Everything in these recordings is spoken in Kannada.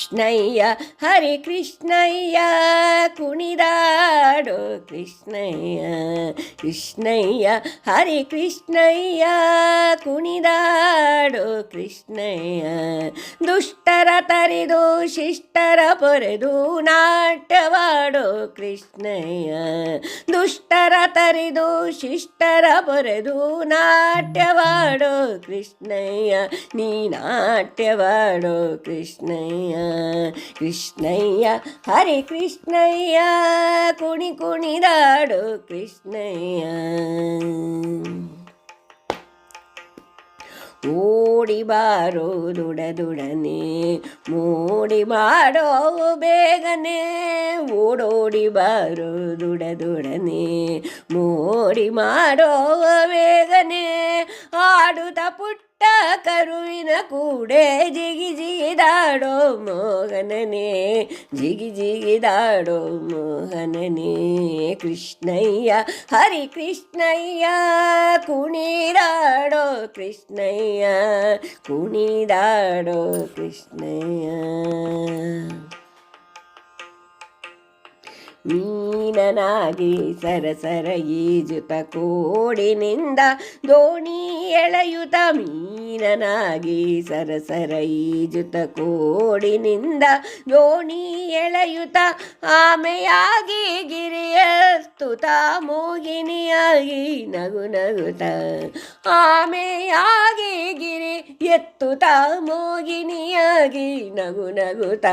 ಕೃಷ್ಣಯ್ಯ ಹರಿ ಕೃಷ್ಣಯ್ಯ ಕುಣಿದಾಡೋ ಕೃಷ್ಣಯ್ಯ ಕೃಷ್ಣಯ್ಯ ಹರಿ ಕೃಷ್ಣಯ್ಯ ಕುಣಿದಾಡೋ ಕೃಷ್ಣಯ್ಯ ದುಷ್ಟರ ತರಿದು ಶಿಷ್ಟರ ಪೊರೆದು ನಾಟ್ಯವಾಡೋ ಕೃಷ್ಣಯ್ಯ ದುಷ್ಟರ ತರಿದು ಶಿಷ್ಟರ ಪೊರೆದು ನಾಟ್ಯವಾಡೋ ಕೃಷ್ಣಯ್ಯ ನೀ ನಾಟ್ಯವಾಡೋ ಕೃಷ್ಣಯ್ಯ ಕೃಷ್ಣಯ್ಯ ಹರಿ ಕೃಷ್ಣಯ್ಯ ಕುಣಿದಾಡೋ ಕೃಷ್ಣಯ್ಯ ಓಡಿ ಬಾರೋ ದುಡನೆ ಮೋಡಿ ಮಾಡೋ ಬೇಗನೆ ಓಡೋಡಿ ಬಾರೋ ದುಡನೆ ಮೋಡಿ ಮಾಡೋ ಬೇಗನೆ ಆಡುತ್ತ ಪುಟ್ಟ ಕರುವಿನ ಕೂಡೆ ಜಿಗಿ ಜಿಗಿದಾಡೋ ಮೋಹನನೇ ಜಿಗಿ ಜಿಗಿದಾಡೋ ಮೋಹನನೇ ಕೃಷ್ಣಯ್ಯ ಹರಿ ಕೃಷ್ಣಯ್ಯ ಕುಣಿದಾಡೋ ಕೃಷ್ಣಯ್ಯ ಕುಣಿದಾಡೋ ಕೃಷ್ಣಯ್ಯ ಮೀನನಾಗಿ ಸರಸರ ಈಜುತ ಕೋಡಿನಿಂದ ದೋಣಿ ಎಳೆಯುತ ಮೀನನಾಗಿ ಸರಸರ ಈಜುತ ಕೋಡಿನಿಂದ ದೋಣಿ ಎಳೆಯುತ ಆಮೆಯಾಗಿ ಗಿರಿಯಸ್ತುತ ಮೋಹಿನಿಯಾಗಿ ನಗು ನಗುತ ಆಮೆಯಾಗಿ ಗಿರಿ ಎತ್ತುತ ಮೋಹಿನಿಯಾಗಿ ನಗು ನಗುತ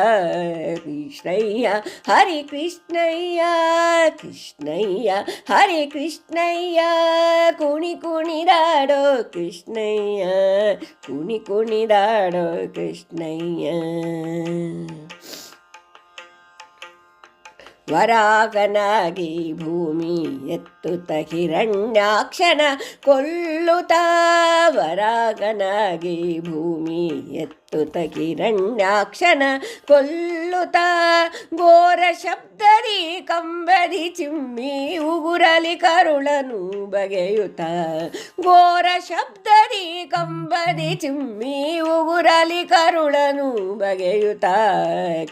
ಕೃಷ್ಣಯ್ಯ ಹರಿ ಕೃಷ್ಣಯ್ಯ ಕೃಷ್ಣಯ್ಯ ಹರಿ ಕೃಷ್ಣಯ್ಯ ಕುಣಿದಾಡೋ ಕೃಷ್ಣಯ್ಯ ಕುಣಿದಾಡೋ ಕೃಷ್ಣಯ್ಯ ವರಾಗನಾಗಿ ಭೂಮಿ ಎತ್ತುತ್ತ ಹಿರಣ್ಯಾಕ್ಷನ ಕೊಲ್ಲುತ್ತ ವರಾಗನಾಗಿ ಭೂಮಿ ಎತ್ತುತ್ತ ಹಿರಣ್ಯಾಕ್ಷನ ಕೊಲ್ಲುತ್ತ ಘೋರ ಶಬ್ದದಿ ಕಂಬದಿ ಚಿಮ್ಮಿ ಉಗುರಲಿ ಕರುಳನು ಬಗೆಯುತ್ತ ಘೋರ ಶಬ್ದದಿ ಕಂಬದಿ ಚಿಮ್ಮಿ ಉಗುರಲಿ ಕರುಳನು ಬಗೆಯುತ್ತ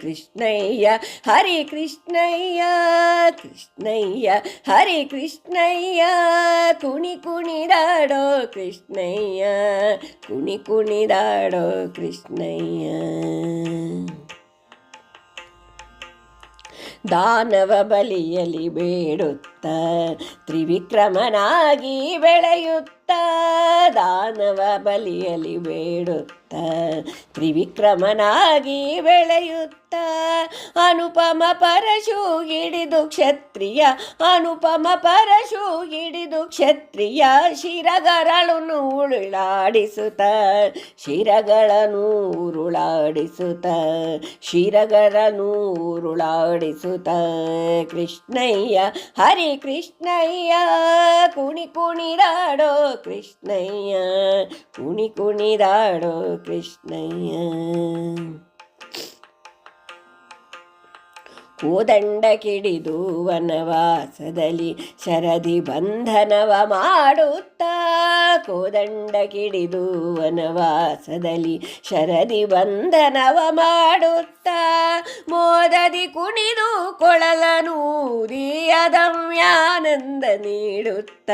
ಕೃಷ್ಣಯ್ಯ ಹರಿ ಕೃಷ್ಣಯ್ಯ ಕೃಷ್ಣಯ್ಯ ಹರಿ ಕೃಷ್ಣಯ್ಯ ಕುಣಿದಾಡೋ ಕೃಷ್ಣಯ್ಯ ಕುಣಿದಾಡೋ ಕೃಷ್ಣಯ್ಯ ದಾನವ ಬಲಿಯಲಿ ಬೇಡುತ್ತ ತ್ರಿವಿಕ್ರಮನಾಗಿ ಬೆಳೆಯುತ್ತ ದಾನವ ಬಲಿಯಲಿ ಬೇಡುತ್ತ ತ್ರಿವಿಕ್ರಮನಾಗಿ ಬೆಳೆಯುತ್ತ ಅನುಪಮ ಪರಶು ಹಿಡಿದು ಕ್ಷತ್ರಿಯ ಅನುಪಮ ಪರಶು ಹಿಡಿದು ಕ್ಷತ್ರಿಯ ಶಿರಗಳನ್ನು ಉರುಳಾಡಿಸುತ್ತ ಶಿರಗಳನ್ನು ಉರುಳಾಡಿಸುತ್ತ ಶಿರಗಳನ್ನು ಉರುಳಾಡಿಸುತ್ತ ಕೃಷ್ಣಯ್ಯ ಹರಿ ಕೃಷ್ಣಯ್ಯ ಕುಣಿದಾಡೋ ಕೃಷ್ಣಯ್ಯ ಕುಣಿದಾಡೋ ಕೃಷ್ಣಯ್ಯ ಕೋದಂಡ ಕಿಡಿದು ವನವಾಸದಲ್ಲಿ ಶರದಿ ಬಂಧನವ ಮಾಡುತ್ತ ಕೋದಂಡ ಕಿಡಿದು ವನವಾಸದಲ್ಲಿ ಶರದಿ ಬಂಧನವ ಮಾಡುತ್ತ ಮೋದದಿ ಕುಣಿದು ಕೊಳಲನೂದಿ ಅದಮ್ಯಾನಂದ ನೀಡುತ್ತ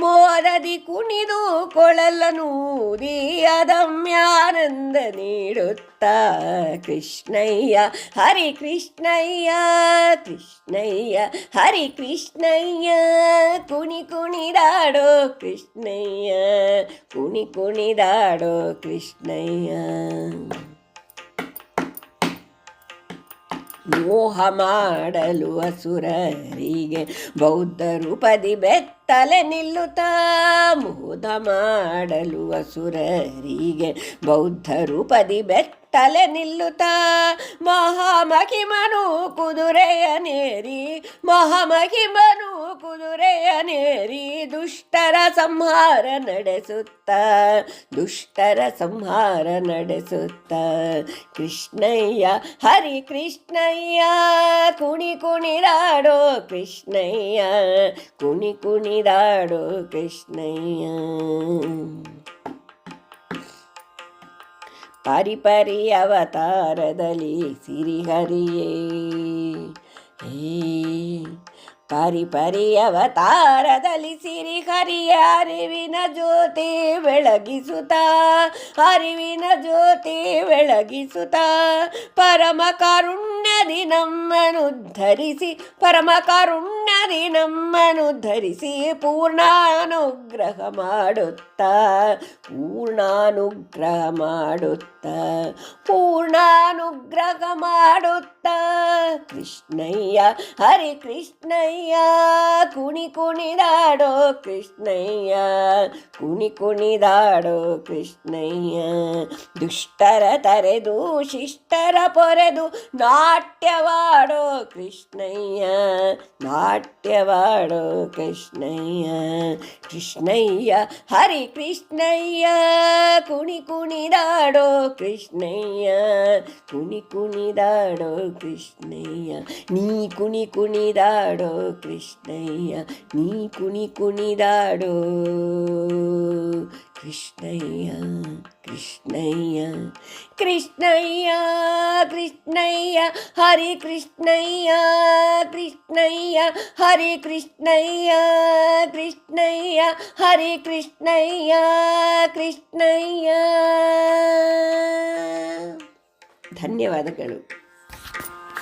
ಮೋದದಿ ಕುಣಿದು ಕೊಳಲನೂದಿ ಅದಮ್ಯಾನಂದ ನೀಡುತ್ತ ಕೃಷ್ಣಯ್ಯ ಹರಿ ಕೃಷ್ಣಯ್ಯ ಕೃಷ್ಣಯ್ಯ ಹರಿ ಕೃಷ್ಣಯ್ಯ ಕುಣಿದಾಡೋ ಕೃಷ್ಣಯ್ಯ ಕುಣಿದಾಡೋ ಕೃಷ್ಣಯ್ಯ ಮೋಹ ಮಾಡಲು ಅಸುರರಿಗೆ ಬೌದ್ಧ ರೂಪದಿ ಬೆತ್ತಲೆ ನಿಲ್ಲುತ್ತ ಮೋದ ಮಾಡಲು ಅಸುರರಿಗೆ ಬೌದ್ಧ ರೂಪದಿ ಬೆತ್ತಲೆ ನಿಲ್ಲುತ್ತ ಮಹಾಮಹಿಮನು ಕುದುರೆಯನೇರಿ ಮಹಾಮಹಿಮನು ಕುದುರೆಯನೇರಿ ದುಷ್ಟರ ಸಂಹಾರ ನಡೆಸುತ್ತ ದುಷ್ಟರ ಸಂಹಾರ ನಡೆಸುತ್ತ ಕೃಷ್ಣಯ್ಯ ಹರಿ ಕೃಷ್ಣಯ್ಯ ಕುಣಿದಾಡೋ ಕೃಷ್ಣಯ್ಯ ಕುಣಿದಾಡೋ ಕೃಷ್ಣಯ್ಯ ಪರಿಪರಿ ಅವತಾರದಲ್ಲಿ ಸಿರಿಹರಿಯೇ ಪರಿಪರಿ ಅವತಾರದಲ್ಲಿ ಸಿರಿಹರಿಯ ಅರಿವಿನ ಜ್ಯೋತಿ ಬೆಳಗಿಸುತ್ತ ಅರಿವಿನ ಜ್ಯೋತಿ ಬೆಳಗಿಸುತ್ತ ಪರಮ ಕಾರುಣ್ಯದಿ ನಮ್ಮನು ಧರಿಸಿ ಪರಮ ಕಾರುಣ್ಯದಿ ನಮ್ಮನು ಧರಿಸಿ ಪೂರ್ಣಾನುಗ್ರಹ ಮಾಡುತ್ತ ಪೂರ್ಣಾನುಗ್ರಹ ಮಾಡುತ್ತ ಪೂರ್ಣಾನುಗ್ರಹ ಮಾಡುತ್ತ ಕೃಷ್ಣಯ್ಯ ಹರಿ ಕೃಷ್ಣಯ್ಯ ಕುಣಿ ಕುಣಿದಾಡೋ ಕೃಷ್ಣಯ್ಯ ಕುಣಿ ಕುಣಿದಾಡೋ ಕೃಷ್ಣಯ್ಯ ದುಷ್ಟರ ತರೆದು ಶಿಷ್ಟರ ಪೊರೆದು ನಾಟ್ಯವಾಡೋ ಕೃಷ್ಣಯ್ಯ ನಾಟ್ಯವಾಡೋ ಕೃಷ್ಣಯ್ಯ ಕೃಷ್ಣಯ್ಯ ಹರಿ ಕೃಷ್ಣಯ್ಯ ಕುಣಿ ಕುಣಿದಾಡೋ ಕೃಷ್ಣಯ್ಯ ಕುಣಿ ಕುಣಿದಾಡೋ ಕೃಷ್ಣಯ್ಯ ನೀ ಕುಣಿ ಕುಣಿದಾಡೋ ಕೃಷ್ಣಯ್ಯ ನೀ ಕುಣಿ ಕುಣಿದಾಡೋ ಕೃಷ್ಣಯ್ಯ ಕೃಷ್ಣಯ್ಯ ಕೃಷ್ಣಯ್ಯ ಕೃಷ್ಣಯ್ಯ ಹರಿ ಕೃಷ್ಣಯ್ಯ ಕೃಷ್ಣಯ್ಯ ಹರಿ ಕೃಷ್ಣಯ್ಯ ಕೃಷ್ಣಯ್ಯ ಹರಿ ಕೃಷ್ಣಯ್ಯ ಕೃಷ್ಣಯ್ಯ ಧನ್ಯವಾದಗಳು.